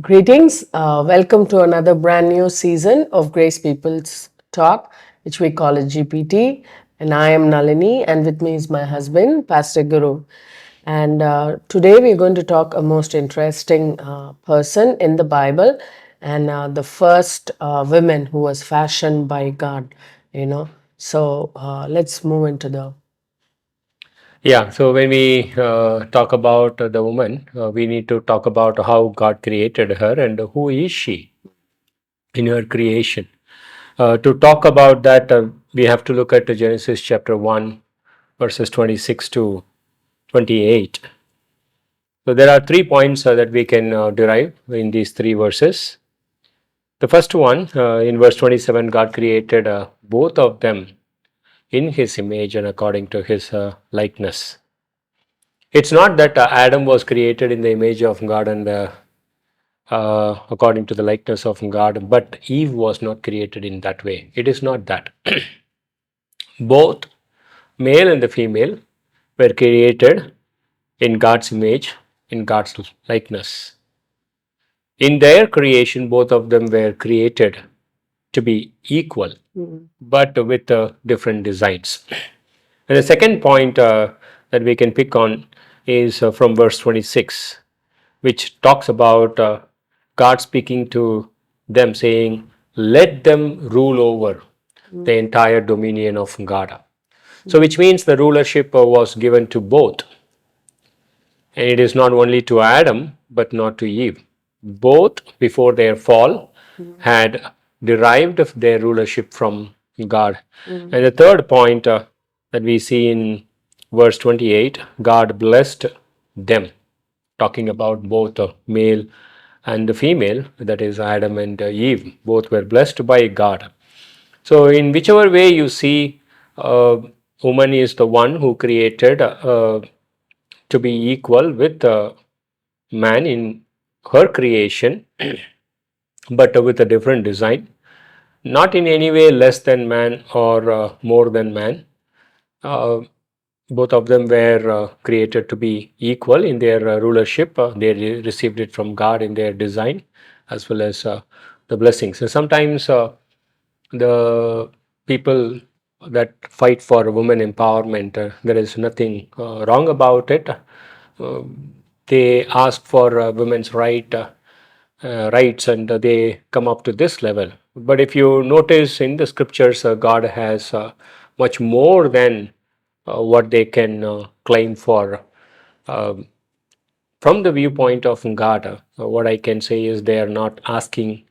Greetings. Welcome to another brand new season of Grace People's Talk, which we call it GPT. And I am Nalini, and with me is my husband, Pastor Guru. And today we're going to talk a most interesting person in the Bible, and the first woman who was fashioned by God. So let's move into the. Yeah, so when we talk about the woman, we need to talk about how God created her and who is she in her creation. To talk about that, we have to look at Genesis chapter 1, verses 26 to 28. So there are 3 points that we can derive in these three verses. The first one, in verse 27, God created both of them in his image and according to his likeness. It's not that Adam was created in the image of God and according to the likeness of God, but Eve was not created in that way. It is not that. Both male and the female were created in God's image, in God's likeness. In their creation, both of them were created to be equal, but with different designs. And the second point that we can pick on is from verse 26, which talks about God speaking to them, saying, "Let them rule over the entire dominion of God." So, which means the rulership was given to both. And it is not only to Adam, but not to Eve. Both, before their fall, had derived their rulership from God. And the third point that we see in verse 28, God blessed them, talking about both the male and the female, that is Adam and Eve. Both were blessed by God. So, in whichever way you see, woman is the one who created to be equal with man in her creation, but with a different design, not in any way less than man or more than man. Uh, both of them were created to be equal in their rulership. They received it from God in their design as well as the blessings. And sometimes the people that fight for women empowerment, there is nothing wrong about it. They ask for women's rights, and they come up to this level. But if you notice in the scriptures, God has much more than what they can claim for. Um, from the viewpoint of God, what I can say is they are not asking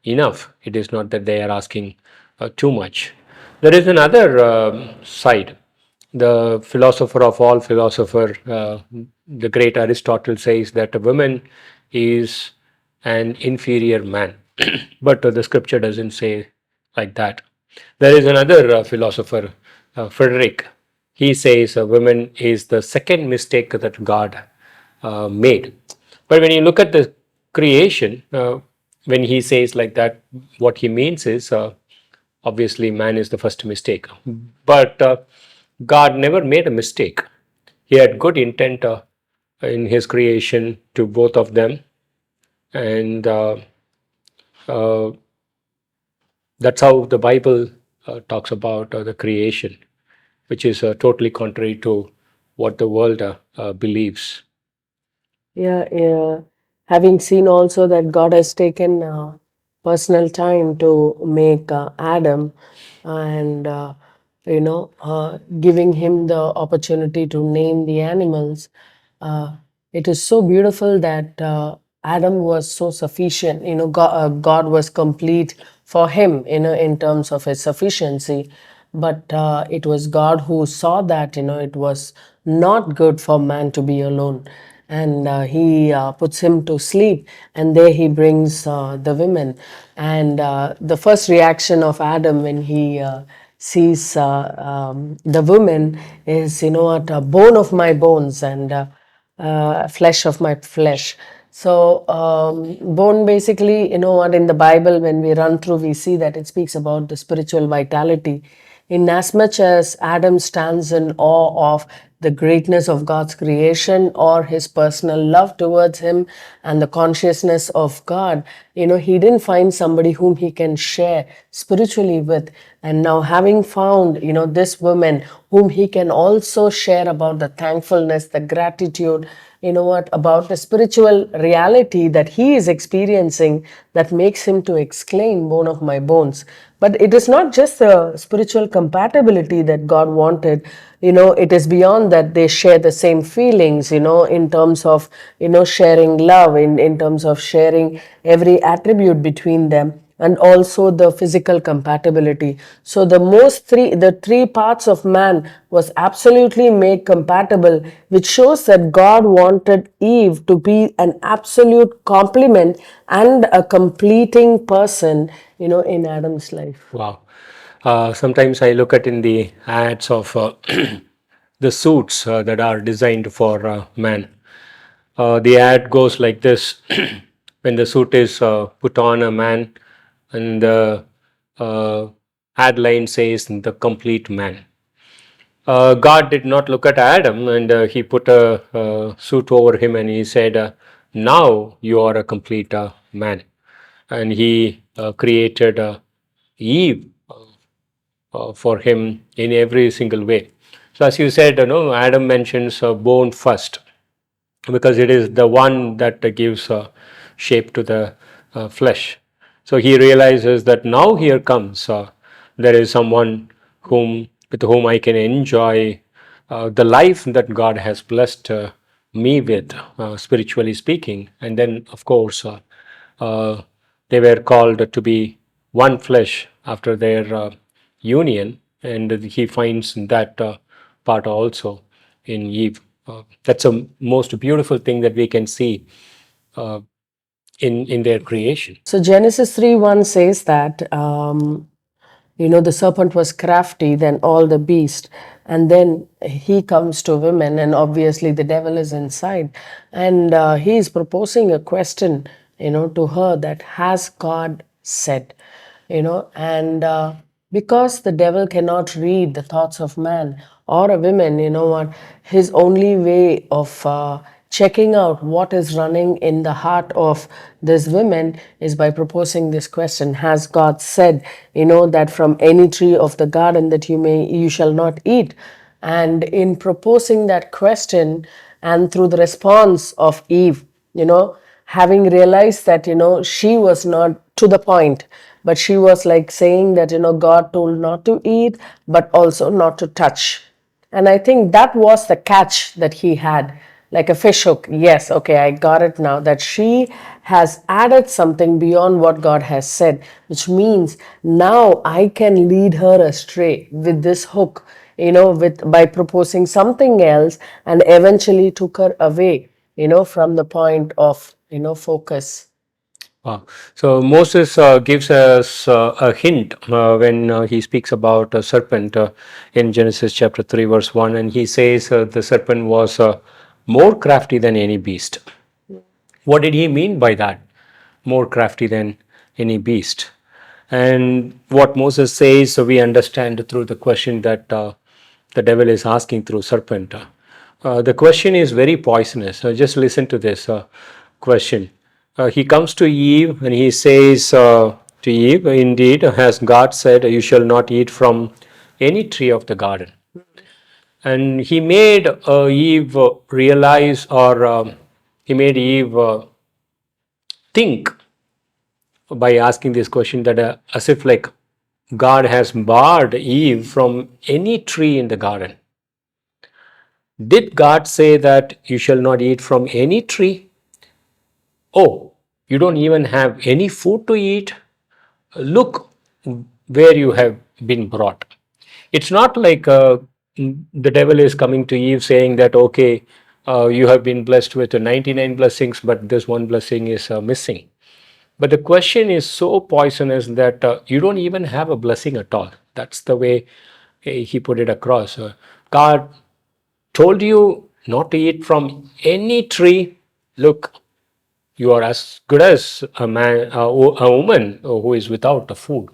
enough. It is not that they are asking too much. There is another side. The philosopher of all philosopher, the great Aristotle, says that a woman is an inferior man, but the scripture doesn't say like that. There is another philosopher, Frederick. He says a woman is the second mistake that God made. But when you look at the creation, when he says like that, what he means is obviously man is the first mistake. But God never made a mistake. He had good intent in his creation to both of them. And uh, that's how the Bible talks about the creation, which is totally contrary to what the world believes. Yeah, yeah. Having seen also that God has taken personal time to make Adam and giving him the opportunity to name the animals. It is so beautiful that Adam was so sufficient. God was complete for him, in terms of his sufficiency. But it was God who saw that, it was not good for man to be alone. And he puts him to sleep, and there he brings the women. And the first reaction of Adam when he sees the woman is, what, a bone of my bones and flesh of my flesh. So, bone basically, what, in the Bible, when we run through, we see that it speaks about the spiritual vitality. In as much as Adam stands in awe of the greatness of God's creation or his personal love towards him and the consciousness of God, he didn't find somebody whom he can share spiritually with. And now, having found, this woman whom he can also share about the thankfulness, the gratitude, about the spiritual reality that he is experiencing, that makes him to exclaim, bone of my bones. But it is not just the spiritual compatibility that God wanted. It is beyond that. They share the same feelings, in terms of, sharing love, in terms of sharing every attribute between them, and also the physical compatibility. So the three parts of man was absolutely made compatible, which shows that God wanted Eve to be an absolute complement and a completing person, in Adam's life. Wow. Sometimes I look at in the ads of the suits that are designed for men. The ad goes like this: when the suit is put on a man, and the uh, ad line says the complete man. God did not look at Adam, and he put a suit over him, and he said, now you are a complete man. And he created Eve for him in every single way. So as you said, Adam mentions bone first, because it is the one that gives shape to the flesh. So he realizes that now here comes there is someone with whom I can enjoy the life that God has blessed me with, spiritually speaking. And then, of course, uh, they were called to be one flesh after their union, and he finds that part also in Eve. That's a most beautiful thing that we can see uh, in their creation. So Genesis 3:1 says that, the serpent was crafty than all the beast. And then he comes to women, and obviously the devil is inside. And he is proposing a question, to her, that has God said? And because the devil cannot read the thoughts of man or a woman, his only way of checking out what is running in the heart of this woman is by proposing this question: has God said, that from any tree of the garden that you shall not eat? And in proposing that question, and through the response of Eve, having realized that, she was not to the point, but she was like saying that, God told not to eat, but also not to touch. And I think that was the catch that he had, like a fish hook. Yes, okay, I got it now, that she has added something beyond what God has said, which means now I can lead her astray with this hook, with by proposing something else, and eventually took her away, from the point of, focus. Wow. So Moses gives us a hint when he speaks about a serpent in Genesis chapter 3, verse 1, and he says the serpent was more crafty than any beast. What did he mean by that? More crafty than any beast. And what Moses says, so we understand through the question that the devil is asking through serpent. The question is very poisonous. Just listen to this question. He comes to Eve and he says to Eve, indeed, has God said, you shall not eat from any tree of the garden. And he made Eve realize, or he made Eve think by asking this question, that as if like God has barred Eve from any tree in the garden. Did God say that you shall not eat from any tree? Oh, you don't even have any food to eat? Look where you have been brought. It's not like the devil is coming to Eve saying that, okay, you have been blessed with 99 blessings, but this one blessing is missing. But the question is so poisonous that you don't even have a blessing at all. That's the way he put it across. God told you not to eat from any tree. Look, you are as good as a man, a woman who is without the food.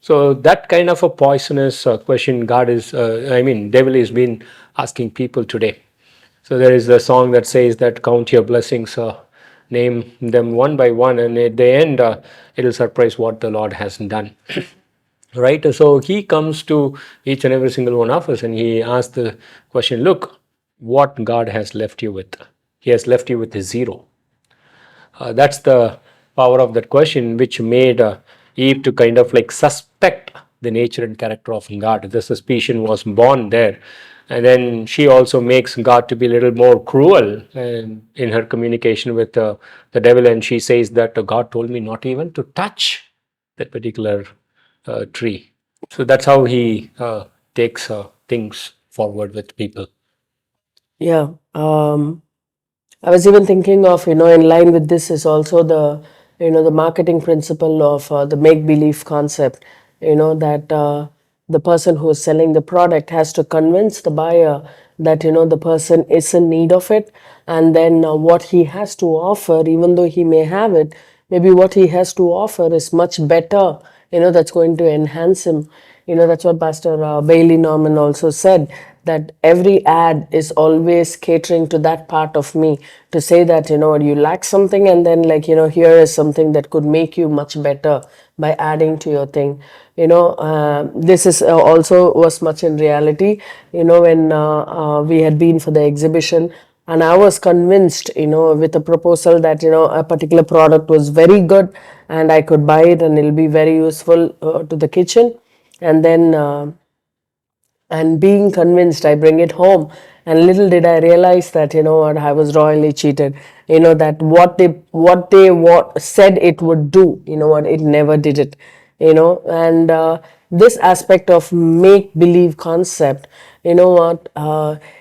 So that kind of a poisonous question God is, I mean, devil is been asking people today. So there is a song that says that count your blessings, name them one by one, and at the end, it'll surprise what the Lord has done. Right? So he comes to each and every single one of us and he asks the question, look, what God has left you with. He has left you with a zero. That's the power of that question, which made Eve to kind of like suspect the nature and character of God. The suspicion was born there. And then she also makes God to be a little more cruel in her communication with the devil. And she says that God told me not even to touch that particular tree. So that's how he takes things forward with people. Yeah. I was even thinking of, in line with this is also the marketing principle of the make believe concept, that the person who is selling the product has to convince the buyer that, the person is in need of it. And then what he has to offer, even though he may have it, maybe what he has to offer is much better, that's going to enhance him. That's what Pastor Bailey Norman also said, that every ad is always catering to that part of me, to say that, you lack something, and then, like, here is something that could make you much better by adding to your thing. This is also was much in reality, when we had been for the exhibition, and I was convinced, with a proposal that, a particular product was very good and I could buy it and it'll be very useful to the kitchen. And then and being convinced, I bring it home, and little did I realize that, what, I was royally cheated. That what said it would do, what, it never did it. And this aspect of make believe concept, what,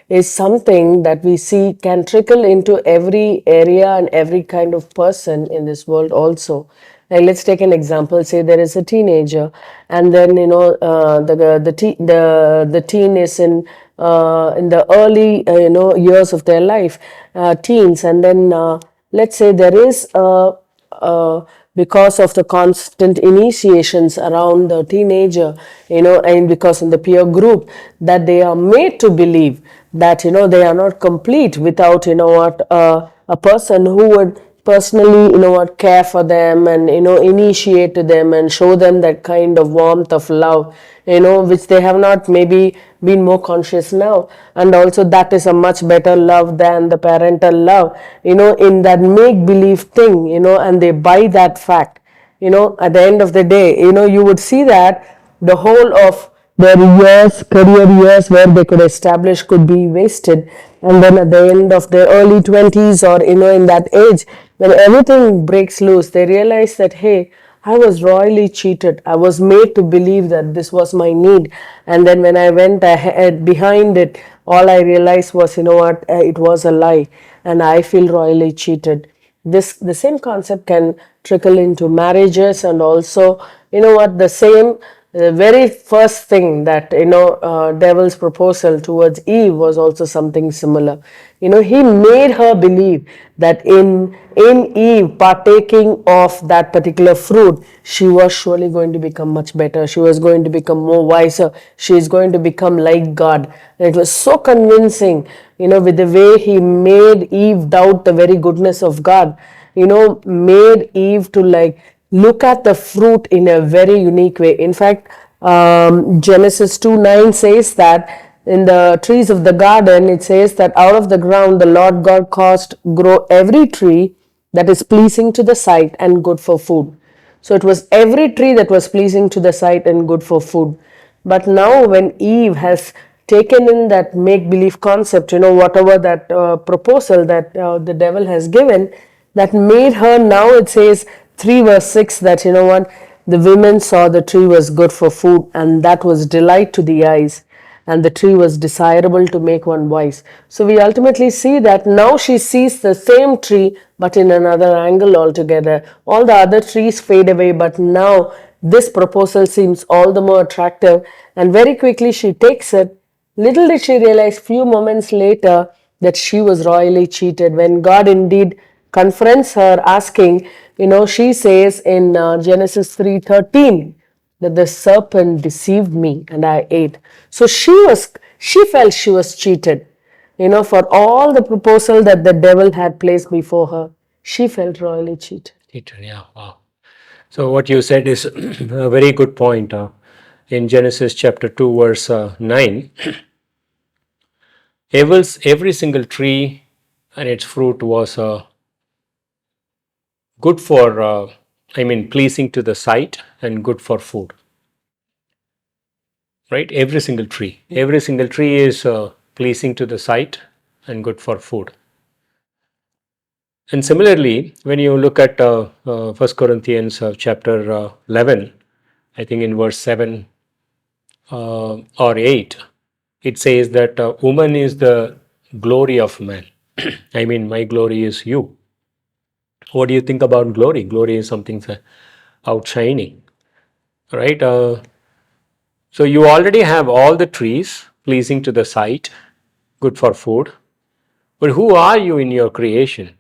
is something that we see can trickle into every area and every kind of person in this world also. Like, let's take an example. Say there is a teenager, and then, the teen is in the early years of their life, teens, and then let's say there is uh, because of the constant initiations around the teenager, and because in the peer group, that they are made to believe that, they are not complete without, what, a person who would personally, what, care for them, and, initiate to them and show them that kind of warmth of love, which they have not maybe been more conscious now. And also, that is a much better love than the parental love, in that make believe thing, and they buy that fact. At the end of the day, you would see that the whole of their years, career years, where they could establish, could be wasted. And then at the end of their early 20s, or, in that age, when everything breaks loose, they realize that, hey, I was royally cheated. I was made to believe that this was my need. And then when I went ahead behind it, all I realized was, what, it was a lie. And I feel royally cheated. The same concept can trickle into marriages, and also, what, the very first thing that, devil's proposal towards Eve was also something similar. He made her believe that in Eve partaking of that particular fruit, she was surely going to become much better. She was going to become more wiser. She is going to become like God. And it was so convincing, with the way he made Eve doubt the very goodness of God, made Eve to, like, look at the fruit in a very unique way. In fact, Genesis 2:9 says that in the trees of the garden, it says that out of the ground the Lord God caused grow every tree that is pleasing to the sight and good for food. So it was every tree that was pleasing to the sight and good for food. But now, when Eve has taken in that make believe concept, whatever that proposal that the devil has given, that made her, now it says 3 verse 6, that, what, the women saw the tree was good for food, and that was delight to the eyes, and the tree was desirable to make one wise. So we ultimately see that now she sees the same tree, but in another angle altogether. All the other trees fade away, but now this proposal seems all the more attractive, and very quickly she takes it. Little did she realize, few moments later, that she was royally cheated. When God indeed confronts her, asking, she says in Genesis 3:13, that the serpent deceived me and I ate. So she felt she was cheated. For all the proposal that the devil had placed before her, she felt royally cheated. Yeah, wow. So what you said is a very good point. In Genesis chapter 2, verse 9, every single tree and its fruit was good for, pleasing to the sight and good for food. Right? Every single tree is pleasing to the sight and good for food. And similarly, when you look at 1 Corinthians chapter 11, I think in verse 7 or 8, it says that woman is the glory of man. My glory is you. What do you think about glory? Glory is something outshining, right? So you already have all the trees pleasing to the sight, good for food. But who are you in your creation?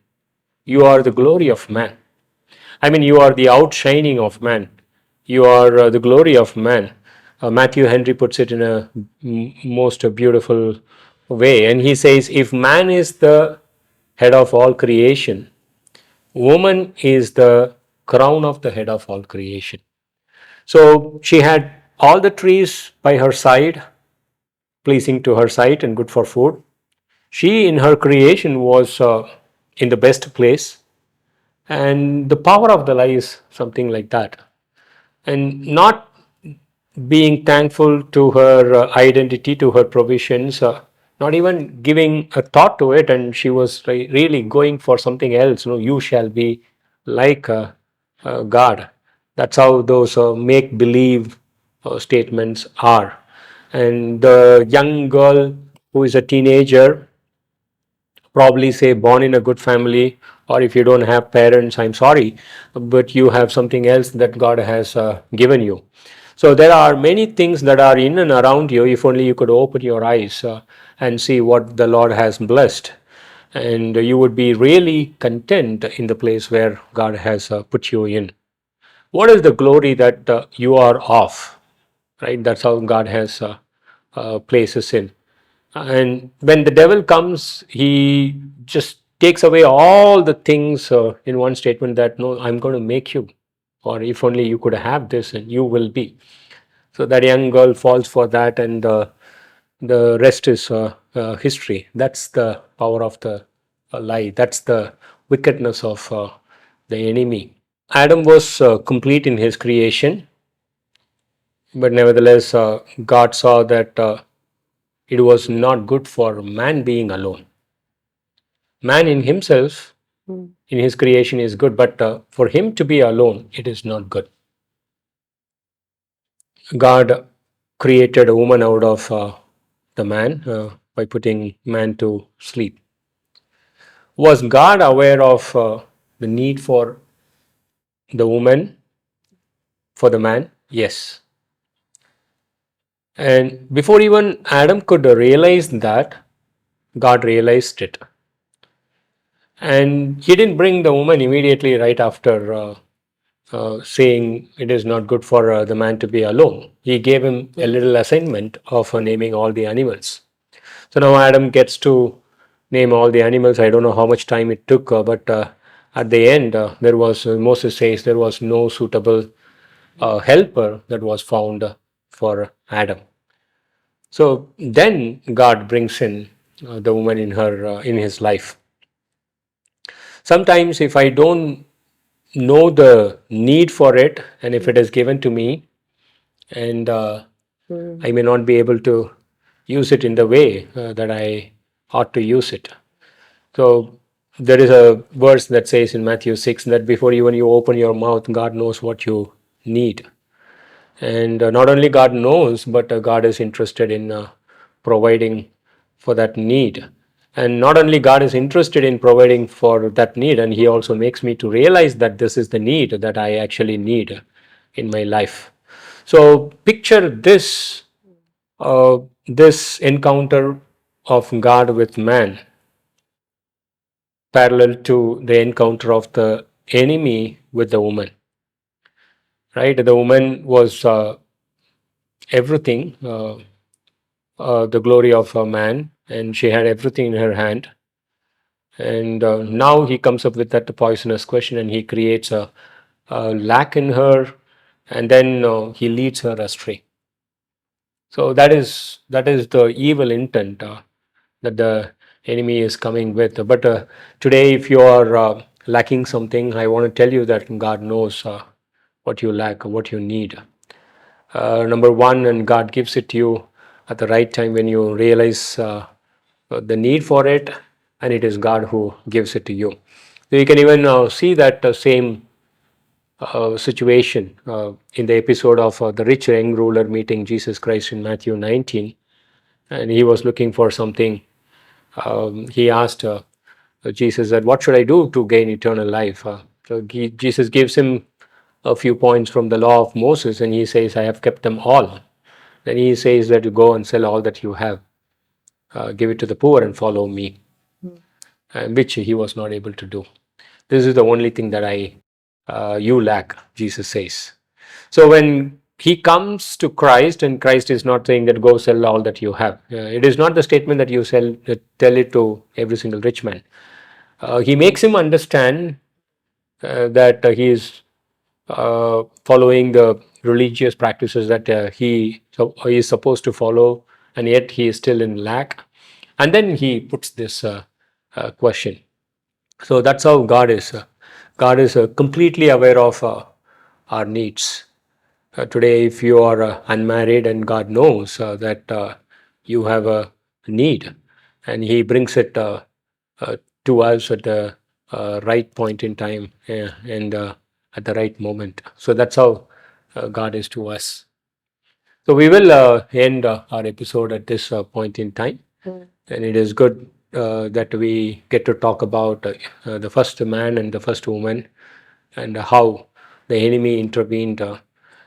You are the glory of man. You are the outshining of man. You are the glory of man. Matthew Henry puts it in a most beautiful way. And he says, if man is the head of all creation, woman is the crown of the head of all creation. So she had all the trees by her side, pleasing to her sight and good for food. She, in her creation, was in the best place. And the power of the lie is something like that. And not being thankful to her identity, to her provisions, not even giving a thought to it, and she was really going for something else. You shall be like God. That's how those make believe statements are. And the young girl who is a teenager, probably say born in a good family, or if you don't have parents, I'm sorry, but you have something else that God has given you. So there are many things that are in and around you. If only you could open your eyes and see what the Lord has blessed, and you would be really content in the place where God has put you in. What is the glory that you are of? Right, that's how God has placed us in. And when the devil comes, he just takes away all the things in one statement that, no, I'm going to make you, or if only you could have this and you will be. So that young girl falls for that, and the rest is history. That's the power of the lie. That's the wickedness of the enemy. Adam was complete in his creation, but nevertheless, God saw that it was not good for man being alone. Man in himself, in his creation, is good, but for him to be alone, it is not good. God created a woman out of the man by putting man to sleep. Was God aware of the need for the woman, for the man? Yes. And before even Adam could realize that, God realized it. And he didn't bring the woman immediately right after saying it is not good for the man to be alone. He gave him a little assignment of naming all the animals. So now Adam gets to name all the animals. I don't know how much time it took, but at the end, there was, Moses says, there was no suitable helper that was found for Adam. So then God brings in the woman in her in his life. Sometimes, if I don't know the need for it, and if it is given to me, and I may not be able to use it in the way that I ought to use it. So there is a verse that says in Matthew 6 that before even you open your mouth, God knows what you need. And not only God knows, but God is interested in providing for that need. And not only God is interested in providing for that need, and He also makes me to realize that this is the need that I actually need in my life. So picture this this encounter of God with man parallel to the encounter of the enemy with the woman. right? The woman was everything, the glory of a man, and she had everything in her hand. And now he comes up with that poisonous question, and he creates a lack in her, and then he leads her astray. So that is the evil intent that the enemy is coming with. But today, if you are lacking something, I want to tell you that God knows what you lack, what you need. Number one, and God gives it to you at the right time when you realize the need for it, and it is God who gives it to you. So you can even see that same situation in the episode of the rich young ruler meeting Jesus Christ in Matthew 19, and he was looking for something. He asked Jesus that, "What should I do to gain eternal life?" Jesus gives him a few points from the law of Moses, and he says, "I have kept them all." Then he says that you go and sell all that you have, give it to the poor, and follow me, and which he was not able to do. This is the only thing that you lack, Jesus says. So when he comes to Christ, and Christ is not saying that go sell all that you have. It is not the statement that you tell it to every single rich man. He makes him understand that he is following the religious practices that he is supposed to follow, and yet he is still in lack. And then he puts this question. So that's how God is. God is completely aware of our needs. Today, if you are unmarried, and God knows that you have a need, and He brings it to us at the right point in time, and at the right moment. So that's how God is to us. So we will end our episode at this point in time. And it is good that we get to talk about the first man and the first woman, and how the enemy intervened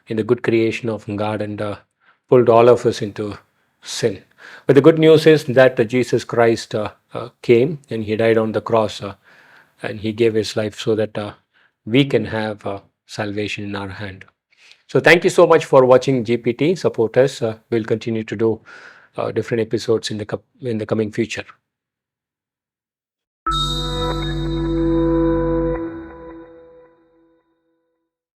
in the good creation of God, and pulled all of us into sin. But the good news is that Jesus Christ came, and he died on the cross, and he gave his life so that we can have salvation in our hand. So thank you so much for watching GPT. Support us. We'll continue to do different episodes in the coming future.